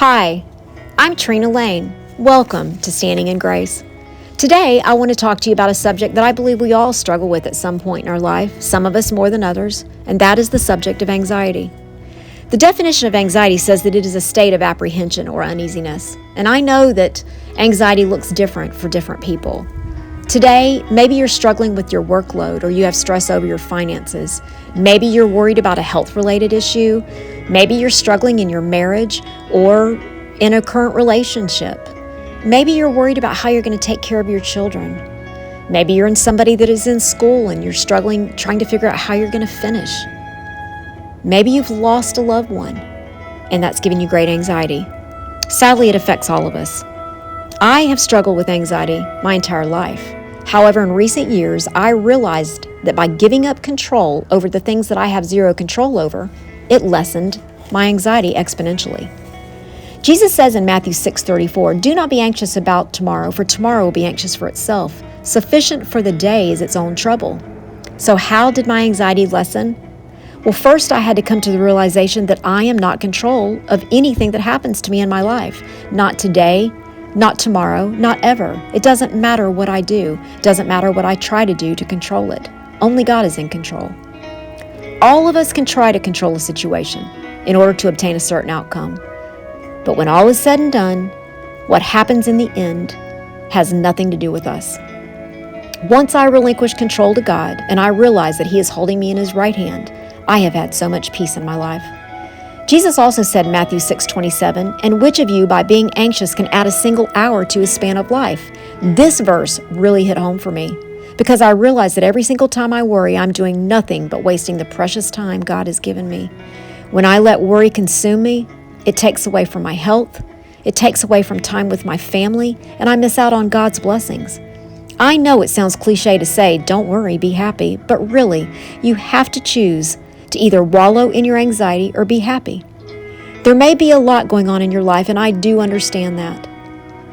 Hi, I'm Trina Lane. Welcome to Standing in Grace. Today, I want to talk to you about a subject that I believe we all struggle with at some point in our life, some of us more than others, and that is the subject of anxiety. The definition of anxiety says that it is a state of apprehension or uneasiness, and I know that anxiety looks different for different people. Today, maybe you're struggling with your workload or you have stress over your finances. Maybe you're worried about a health-related issue. Maybe you're struggling in your marriage or in a current relationship. Maybe you're worried about how you're going to take care of your children. Maybe you're in somebody that is in school and you're struggling trying to figure out how you're going to finish. Maybe you've lost a loved one and that's giving you great anxiety. Sadly, it affects all of us. I have struggled with anxiety my entire life. However, in recent years, I realized that by giving up control over the things that I have zero control over, it lessened my anxiety exponentially. Jesus says in Matthew 6:34, "Do not be anxious about tomorrow, for tomorrow will be anxious for itself. Sufficient for the day is its own trouble." So how did my anxiety lessen? Well, first I had to come to the realization that I am not in control of anything that happens to me in my life. Not today, not tomorrow, not ever. It doesn't matter what I do. It doesn't matter what I try to do to control it. Only God is in control. All of us can try to control a situation in order to obtain a certain outcome. But when all is said and done, what happens in the end has nothing to do with us. Once I relinquish control to God and I realize that He is holding me in His right hand, I have had so much peace in my life. Jesus also said in Matthew 6:27, "And which of you, by being anxious, can add a single hour to his span of life?" This verse really hit home for me because I realize that every single time I worry, I'm doing nothing but wasting the precious time God has given me. When I let worry consume me, it takes away from my health, it takes away from time with my family, and I miss out on God's blessings. I know it sounds cliche to say, don't worry, be happy, but really, you have to choose to either wallow in your anxiety or be happy. There may be a lot going on in your life, and I do understand that.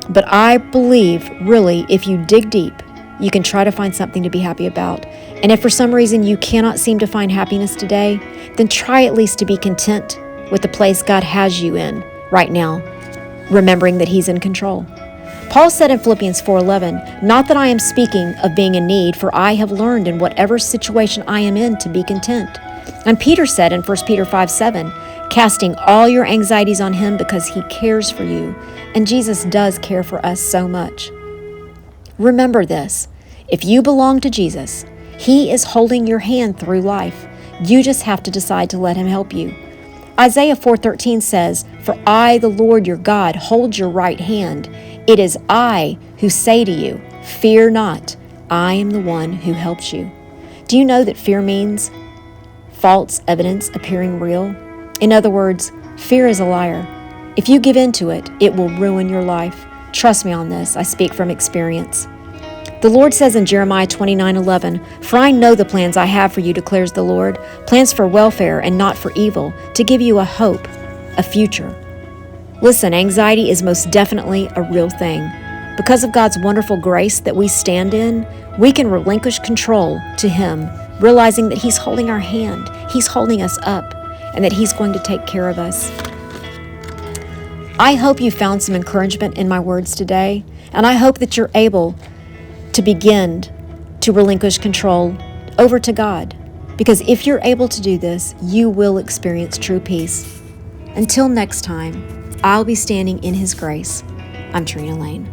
But I believe, really, if you dig deep, you can try to find something to be happy about. And if for some reason you cannot seem to find happiness today, then try at least to be content with the place God has you in right now, remembering that He's in control. Paul said in Philippians 4:11, "Not that I am speaking of being in need, for I have learned in whatever situation I am in to be content." And Peter said in 1 Peter 5:7, "Casting all your anxieties on Him because He cares for you." And Jesus does care for us so much. Remember this, if you belong to Jesus, He is holding your hand through life. You just have to decide to let Him help you. Isaiah 4:13 says, "For I, the Lord your God, hold your right hand. It is I who say to you, fear not, I am the one who helps you." Do you know that fear means false evidence appearing real? In other words, fear is a liar. If you give in to it, it will ruin your life. Trust me on this, I speak from experience. The Lord says in Jeremiah 29:11, "For I know the plans I have for you, declares the Lord, plans for welfare and not for evil, to give you a hope, a future." Listen, anxiety is most definitely a real thing. Because of God's wonderful grace that we stand in, we can relinquish control to Him, realizing that He's holding our hand, He's holding us up, and that He's going to take care of us. I hope you found some encouragement in my words today, and I hope that you're able to begin to relinquish control over to God. Because if you're able to do this, you will experience true peace. Until next time, I'll be standing in His grace. I'm Trina Lane.